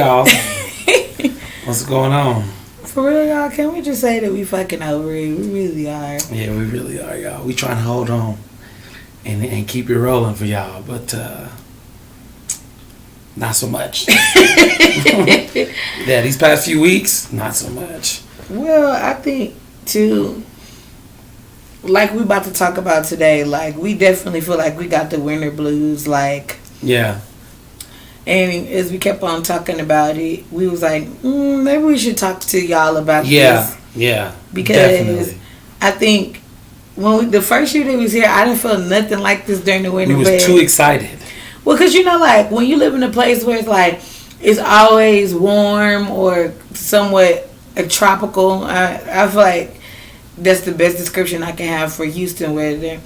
y'all. What's going on? For real, y'all, can we just say that we fucking over it? We really are. Yeah, we really are, y'all. We trying to hold on and keep it rolling for y'all, but not so much. Yeah, these past few weeks, not so much. Well, I think, too, like we about to talk about today, like, we definitely feel like we got the winter blues, like... Yeah. And as we kept on talking about it, we was like, maybe we should talk to y'all about this. Yeah, because definitely. I think when the first year that we was here, I didn't feel nothing like this during the winter. We was too excited. Well, because, you know, like, when you live in a place where it's like, it's always warm or somewhat tropical, I feel like that's the best description I can have for Houston weather.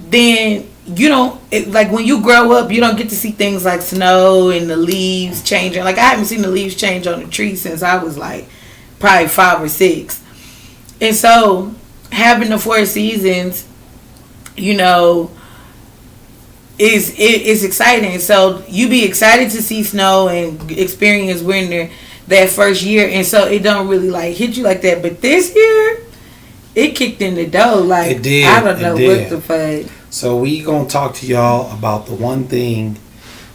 Then... you don't, like, when you grow up, you don't get to see things like snow and the leaves changing. Like, I haven't seen the leaves change on the tree since I was, like, probably 5 or 6. And so, having the 4 seasons, you know, is exciting. So, you be excited to see snow and experience winter that first year. And so, it don't really, like, hit you like that. But this year, it kicked in the door. Like, it did. I don't know what the fuck. So we gonna talk to y'all about the one thing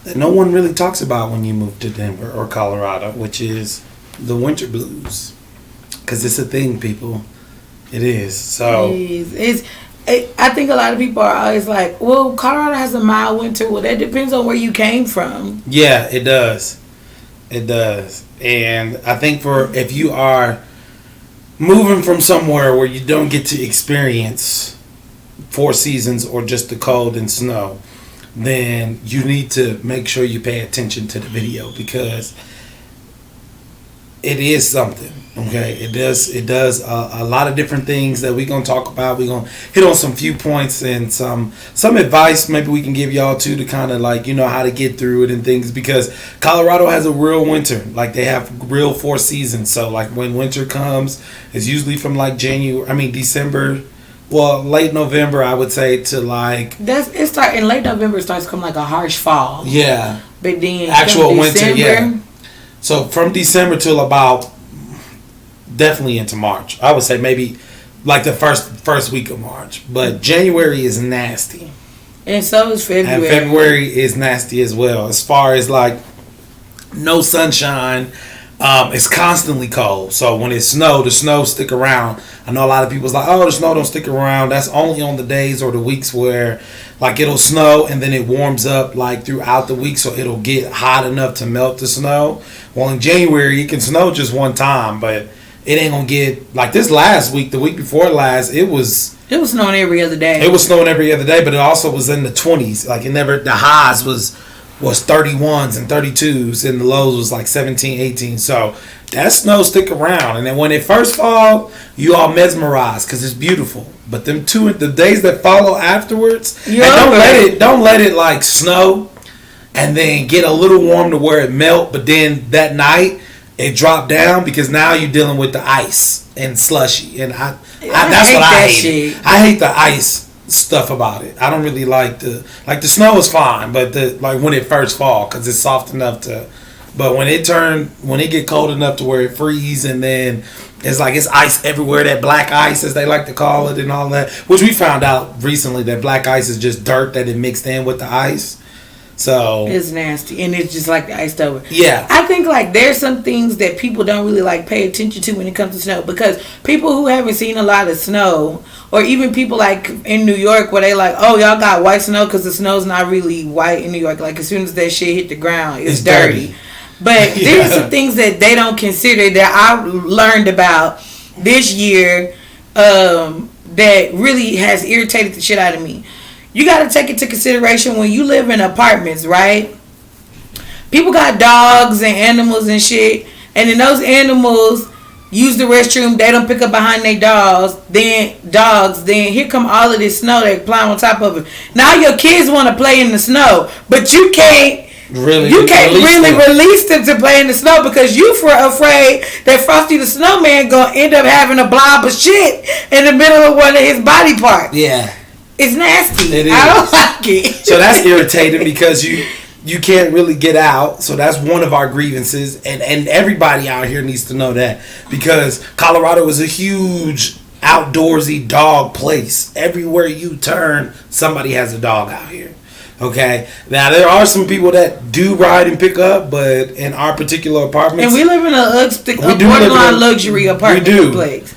that no one really talks about when you move to Denver or Colorado, which is the winter blues. Because it's a thing, people. It is. So I think a lot of people are always like, well, Colorado has a mild winter. Well, that depends on where you came from. Yeah, it does. It does. And I think if you are moving from somewhere where you don't get to experience 4 seasons or just the cold and snow, then you need to make sure you pay attention to the video, because it is something. Okay, it does a lot of different things that we're gonna talk about. We're gonna hit on some few points and some advice maybe we can give y'all too, to kind of, like, you know, how to get through it and things, because Colorado has a real winter. Like, they have real 4 seasons. So, like, when winter comes, it's usually from like December. Well, late November, I would say, to like... in late November, it starts to come like a harsh fall. Yeah. But then... actual winter, yeah. So, from December till about... definitely into March. I would say maybe like the first week of March. But January is nasty. And so is February. And February is nasty as well. As far as, like, no sunshine... it's constantly cold. So when it snowed, the snow stick around. I know a lot of people's like, oh, the snow don't stick around. That's only on the days or the weeks where, like, it'll snow and then it warms up, like, throughout the week, so it'll get hot enough to melt the snow. Well, in January, it can snow just one time, but it ain't gonna get, like, this last week, the week before last, it was snowing every other day. It was snowing every other day, but it also was in the 20s. Like, the highs was 31s and 32s, and the lows was like 17, 18. So that snow stick around, and then when it first fall, you all mesmerized because it's beautiful. But the days that follow afterwards, don't let it like snow and then get a little warm to where it melt, but then that night it dropped down, because now you're dealing with the ice and slushy, and that's what I hate. I hate the ice stuff about it. I don't really like the snow is fine, but when it first fall, because it's soft enough to, but when it get cold enough to where it freeze, and then it's ice everywhere, that black ice as they like to call it and all that, which we found out recently that black ice is just dirt that it mixed in with the ice. So it's nasty, and it's just like the iced over. Yeah, I think, like, there's some things that people don't really, like, pay attention to when it comes to snow, because people who haven't seen a lot of snow, or even people like in New York where they like, oh, y'all got white snow, because the snow's not really white in New York. Like, as soon as that shit hit the ground, it's dirty. But there's some things that they don't consider that I learned about this year that really has irritated the shit out of me. You got to take into consideration when you live in apartments, right? People got dogs and animals and shit, and then those animals use the restroom, they don't pick up behind their dogs, then here come all of this snow they climb on top of it. Now your kids want to play in the snow, but you can't really release them to play in the snow, because you afraid that Frosty the Snowman gonna end up having a blob of shit in the middle of one of his body parts. Yeah. It's nasty. It is. I don't like it. So that's irritating, because you can't really get out. So that's one of our grievances. And everybody out here needs to know that. Because Colorado is a huge outdoorsy dog place. Everywhere you turn, somebody has a dog out here. Okay. Now there are some people that do ride and pick up, but in our particular apartments, and we live in a borderline luxury apartment complex.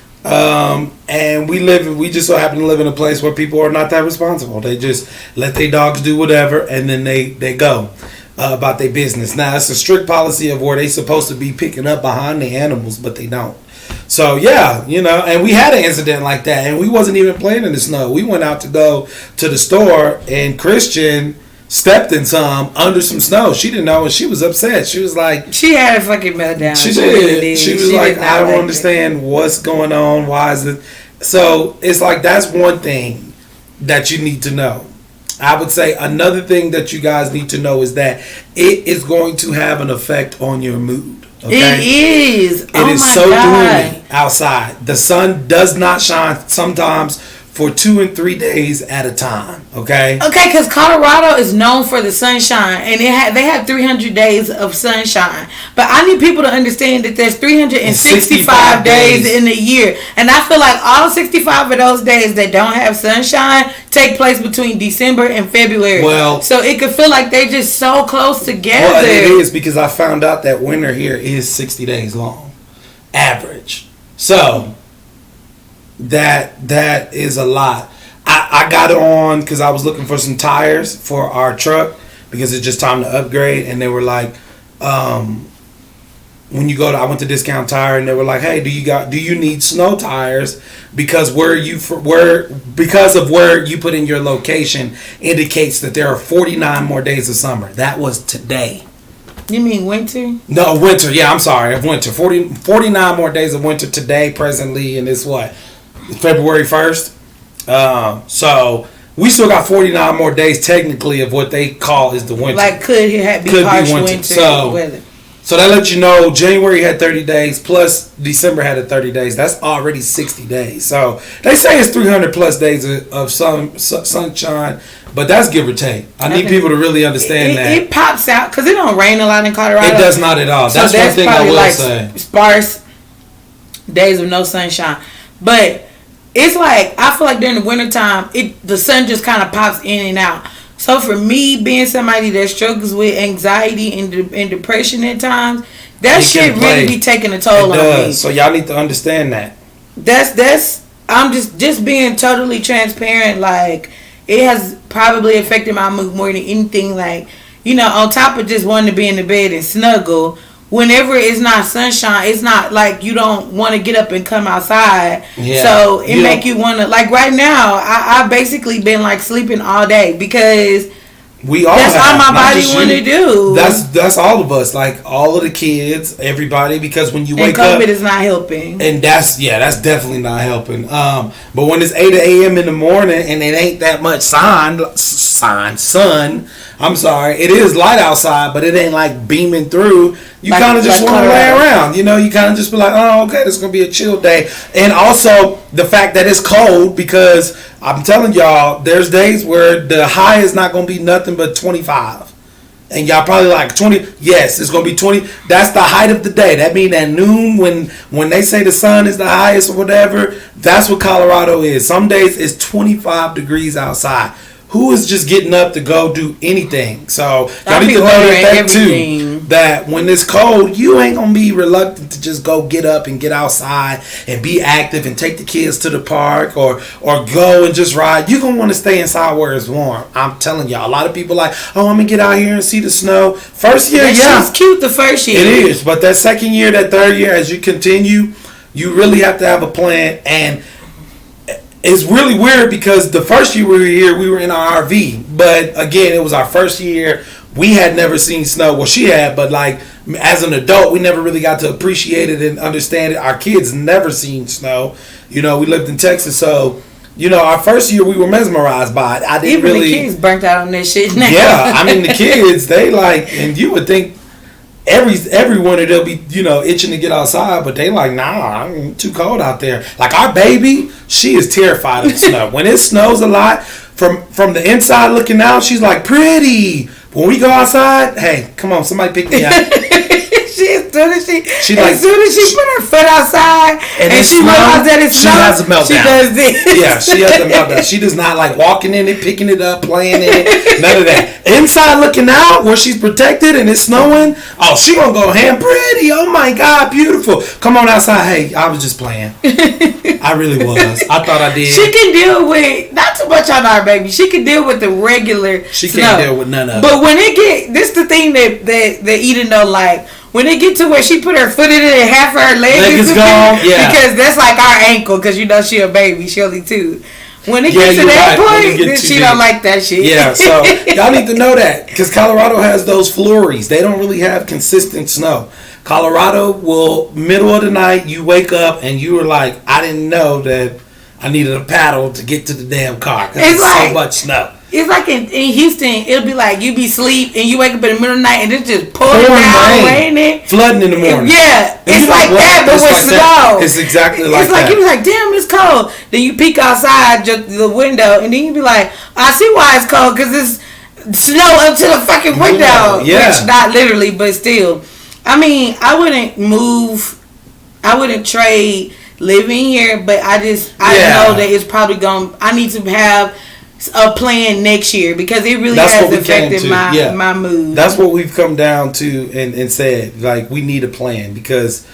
And we just so happen to live in a place where people are not that responsible. They just let their dogs do whatever, and then they go about their business. Now it's a strict policy of where they supposed to be picking up behind the animals, but they don't. So yeah, and we had an incident like that, and we wasn't even playing in the snow. We went out to go to the store, and Christian stepped in some under some snow. She didn't know, and she was upset. She was like, she had a fucking meltdown. She did. She was like, I don't understand what's going on. Why is it? So it's like, that's one thing that you need to know. I would say another thing that you guys need to know is that it is going to have an effect on your mood. Okay? It is. It is so gloomy outside. The sun does not shine sometimes for 2 and 3 days at a time. Okay, because Colorado is known for the sunshine, and they have 300 days of sunshine. But I need people to understand that there's 365 days in a year, and I feel like all 65 of those days that don't have sunshine take place between December and February. Well, so it could feel like they're just so close together. Well, it is, because I found out that winter here is 60 days long, average. So that is a lot. I got it on because I was looking for some tires for our truck because it's just time to upgrade, and they were like, when you go to, I went to Discount Tire, and they were like, hey, do you need snow tires because of where you put in your location indicates that there are 49 more days of summer. That was today. You mean winter? No, winter. Yeah, I'm sorry. Of winter. 49 more days of winter today, presently, and it's what? February 1st. So we still got 49 more days technically of what they call is the winter. Like could be harsh winter weather. So that lets you know January had 30 days plus December had 30 days. That's already 60 days. So they say it's 300 plus days of sunshine, but that's give or take. I need people to really understand that. It pops out because it don't rain a lot in Colorado. It does not at all. That's one thing I will say. Sparse days of no sunshine. But it's like, I feel like during the wintertime, the sun just kind of pops in and out. So for me, being somebody that struggles with anxiety and depression at times, that shit really be taking a toll on me. So y'all need to understand that. I'm just being totally transparent. Like, it has probably affected my mood more than anything. Like, on top of just wanting to be in the bed and snuggle, whenever it's not sunshine, it's not like you don't want to get up and come outside. Yeah. So it make you want to, like right now, I basically been like sleeping all day because that's all my body want to do. That's all of us, like all of the kids, everybody, because when you wake up, COVID is not helping. And that's definitely not helping. But when it's 8 a.m. in the morning and it ain't that much sun, I'm sorry, it is light outside, but it ain't like beaming through. You kind of just want to lay around. You kind of just be like, oh, okay, this is going to be a chill day. And also the fact that it's cold, because I'm telling y'all, there's days where the high is not going to be nothing but 25. And y'all probably like 20. Yes, it's going to be 20. That's the height of the day. That means at noon when they say the sun is the highest or whatever, that's what Colorado is. Some days it's 25 degrees outside. Who is just getting up to go do anything? So y'all need to know that too. That when it's cold, you ain't gonna be reluctant to just go get up and get outside and be active and take the kids to the park or go and just ride. You're gonna want to stay inside where it's warm. I'm telling y'all, a lot of people like, oh, I'm gonna get out here and see the snow. First year, it's cute the first year. It is, but that second year, that third year, as you continue, you really have to have a plan. And it's really weird because the first year we were here, we were in our RV. But again, it was our first year. We had never seen snow. Well, she had, but like as an adult, we never really got to appreciate it and understand it. Our kids never seen snow. We lived in Texas, so our first year we were mesmerized by it. I didn't Even really. The kids burnt out on that shit now. Yeah, I mean the kids, they like, and you would think every winter they'll be itching to get outside, but they like, nah, I'm too cold out there. Like our baby, she is terrified of the snow. When it snows a lot, from the inside looking out, she's like, pretty, When we go outside, hey, come on, somebody pick me up. As soon as she put her foot outside and she realizes that it's she has a meltdown. She does this. Yeah, she has a meltdown. She does not like walking in it, picking it up, playing in it, none of that. Inside looking out where she's protected and it's snowing, oh, she gonna go ham pretty. Oh my God, beautiful. Come on outside. Hey, I was just playing. I really was. I thought I did. She can deal with, not too much on our baby. She can deal with the regular She snow. can't deal with none of it. But when it get, this the thing that Eden don't like. When it get to where she put her foot in it and half of her leg is gone, yeah. Because that's like our ankle, because you know she a baby, she only 2. When it gets to that point, then she don't like that shit. Yeah, so y'all need to know that, because Colorado has those flurries. They don't really have consistent snow. Colorado will, middle of the night, you wake up and you were like, I didn't know that I needed a paddle to get to the damn car, because it's like, so much snow. It's like in Houston, it'll be like you be asleep and you wake up in the middle of the night and it's just pouring down, raining. Flooding in the morning. Yeah, it's like that, but with snow. It's exactly like that. It's like you be like, damn, it's cold. Then you peek outside the window and then you be like, I see why it's cold, because it's snow up to the fucking window. Yeah. Which, not literally, but still. I mean, I wouldn't move. I wouldn't trade living here, but I know that it's probably going. I need to have a plan next year, because it really has affected my mood. That's what we've come down to and said, like, we need a plan, because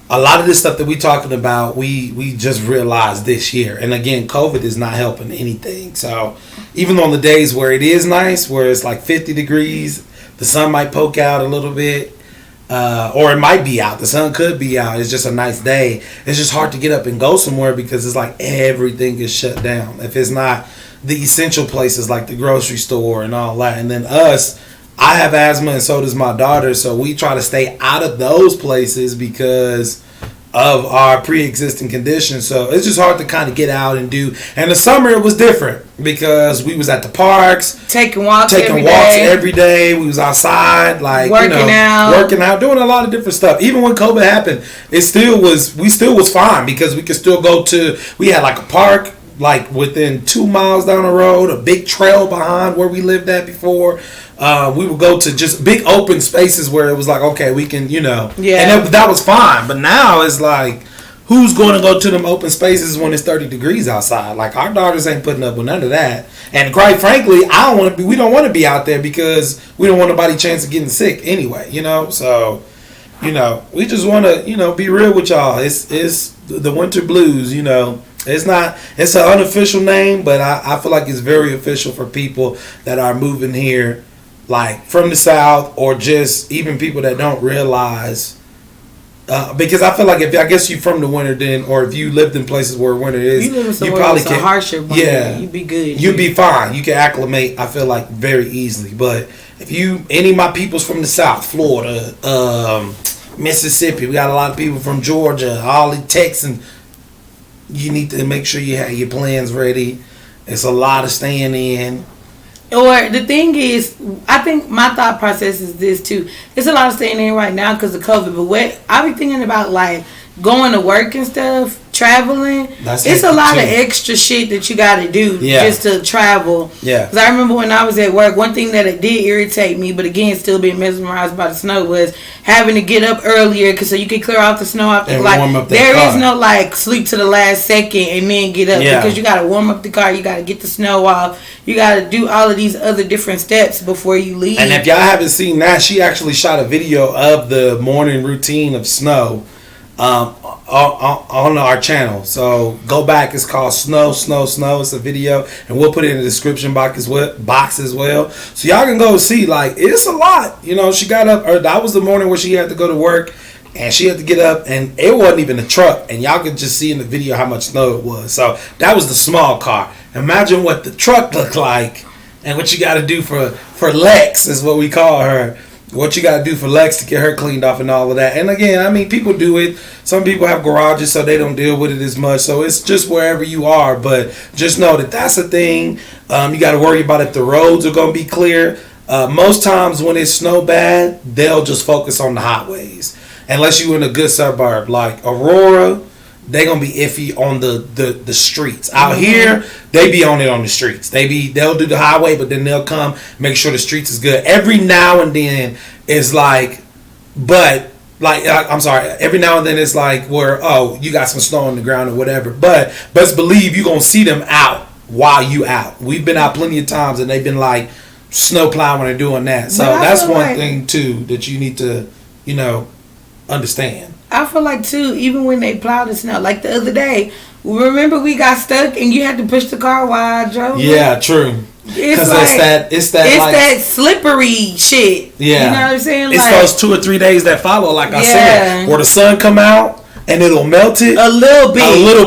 a lot of this stuff that we're talking about, we just realized this year. And again, COVID is not helping anything. So even on the days where it is nice, where it's like 50 degrees, the sun might poke out a little bit, or it might be out. The sun could be out. It's just a nice day. It's just hard to get up and go somewhere, because it's like everything is shut down. If it's not the essential places like the grocery store and all that. And then I have asthma and so does my daughter, so we try to stay out of those places because of our pre-existing conditions. So it's just hard to kind of get out and do. And the summer it was different, because we was at the parks, taking walks every day. We was outside, like working out, doing a lot of different stuff. Even when COVID happened, we still was fine, because we could still go to. We had like a park, like within 2 miles down the road, a big trail behind where we lived at before. We would go to just big open spaces where it was like, okay, we can, yeah. And that was fine. But now it's like, who's going to go to them open spaces when it's 30 degrees outside? Like, our daughters ain't putting up with none of that. And quite frankly, we don't want to be out there, because we don't want nobody chance of getting sick anyway, So, we just want to, be real with y'all. It's the winter blues, It's an unofficial name, but I feel like it's very official for people that are moving here, like from the South, or just even people that don't realize. Because I feel like if you're from the winter, then, or if you lived in places where winter is, you probably can harsher winter. Yeah, you'd be good. You'd be fine. You can acclimate. I feel like very easily. But if any of my people's from the South, Florida, Mississippi, we got a lot of people from Georgia, all the Texans. You need to make sure you have your plans ready. It's a lot of staying in. Or the thing is, I think my thought process is this too. It's a lot of staying in right now because of COVID. But what I be thinking about, like going to work and stuff, traveling. It's a lot of extra shit that you got to do just to travel. Yeah. Because I remember when I was at work, one thing that it did irritate me, but again, still being mesmerized by the snow, was having to get up earlier so you can clear off the snow off the car. Warm up there car. Is no like sleep to the last second and then get up because you got to warm up the car. You got to get the snow off. You got to do all of these other different steps before you leave. And if y'all haven't seen that, she actually shot a video of the morning routine of snow. On our channel, so go back. It's called Snow. It's a video, and we'll put it in the description box as well, so y'all can go see. Like, it's a lot. She got up, or that was the morning where she had to go to work, and she had to get up, and it wasn't even a truck, and y'all could just see in the video how much snow it was. So that was the small car. Imagine what the truck looked like, and what you got to do for Lex is what we call her. What you got to do for Lex to get her cleaned off and all of that. And again, I mean, people do it. Some people have garages, so they don't deal with it as much. So it's just wherever you are. But just know that that's a thing. You got to worry about if the roads are going to be clear. Most times when it's snow bad, they'll just focus on the highways. Unless you're in a good suburb like Aurora, they're gonna be iffy on the streets. Out here, they be on it on the streets. They'll do the highway, but then they'll come make sure the streets is good. Every now and then it's like, I'm sorry. Every now and then it's like where you got some snow on the ground or whatever. But best believe you gonna see them out while you out. We've been out plenty of times and they've been like snow plowing and doing that. So that's one thing too that you need to understand. I feel like too, even when they plow the snow, like the other day, remember we got stuck and you had to push the car while I drove? Yeah, true. It's that slippery shit. Yeah. You know what I'm saying? It's those 2 or 3 days that follow, like I said, where the sun come out and it'll melt it a little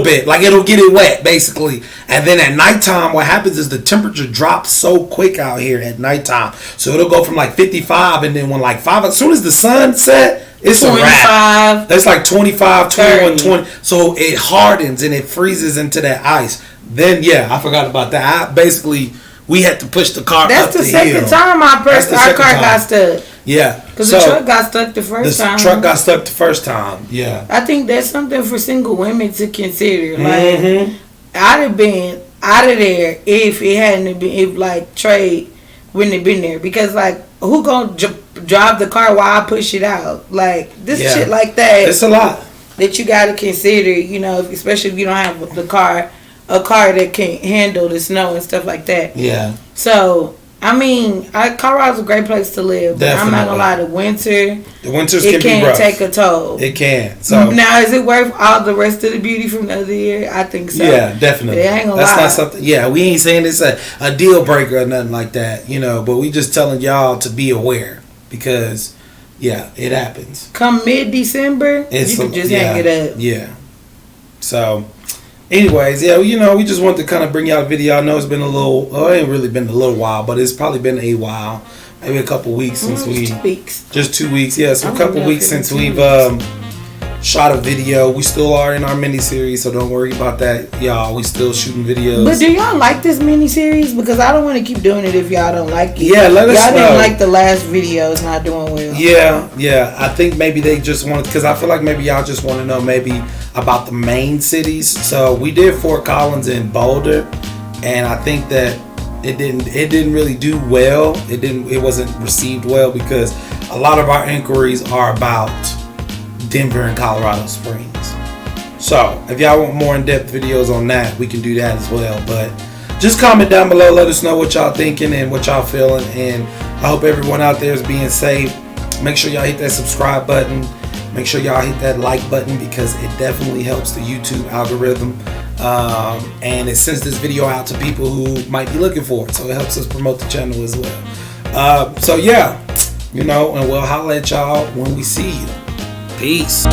bit. Like it'll get it wet basically. And then at nighttime what happens is the temperature drops so quick out here at nighttime. So it'll go from like 55 and then when like 5, as soon as the sun set, it's 25. A wrap. It's like 25, 21, 20. So it hardens and it freezes into that ice. Then I forgot about that. We had to push the car up the hill. That's the second time our car got stuck. Yeah. Because the truck got stuck the first time. The truck got stuck the first time. Yeah. I think that's something for single women to consider. Like, I'd have been out of there if it hadn't been, if like Trey wouldn't have been there. Because like, who gonna drive the car while I push it out? Like, this shit like that. It's a lot. That you gotta consider, especially if you don't have a car that can handle the snow and stuff like that. Yeah. So, I mean, Colorado's a great place to live. But I'm not gonna lie, the winters can be rough. It can take a toll. It can. So now, is it worth all the rest of the beauty from the other year? I think so. Yeah, definitely. It ain't gonna That's lie. not something. Yeah, we ain't saying it's a deal breaker or nothing like that, But we just telling y'all to be aware because, it happens. Come mid-December, you can just hang it up. Yeah. So. Anyways, we just wanted to kind of bring y'all a video. I know it's been it ain't really been a little while, but it's probably been a while. Maybe a couple weeks since we... 2 weeks. Just 2 weeks, so a couple weeks since we've shot a video. We still are in our mini-series, so don't worry about that, y'all. We still shooting videos. But do y'all like this mini-series? Because I don't want to keep doing it if y'all don't like it. Yeah, let us know. Y'all didn't like the last video. It's not doing well. Yeah. I think maybe they just want... Because I feel like maybe y'all just want to know maybe about the main cities. So we did Fort Collins and Boulder, and I think that it didn't really do well. It wasn't received well because a lot of our inquiries are about Denver and Colorado Springs. So if y'all want more in-depth videos on that, we can do that as well. But just comment down below, let us know what y'all thinking and what y'all feeling, and I hope everyone out there is being safe. Make sure y'all hit that subscribe button. Make sure y'all hit that like button because it definitely helps the YouTube algorithm. And it sends this video out to people who might be looking for it. So it helps us promote the channel as well. And we'll holler at y'all when we see you. Peace.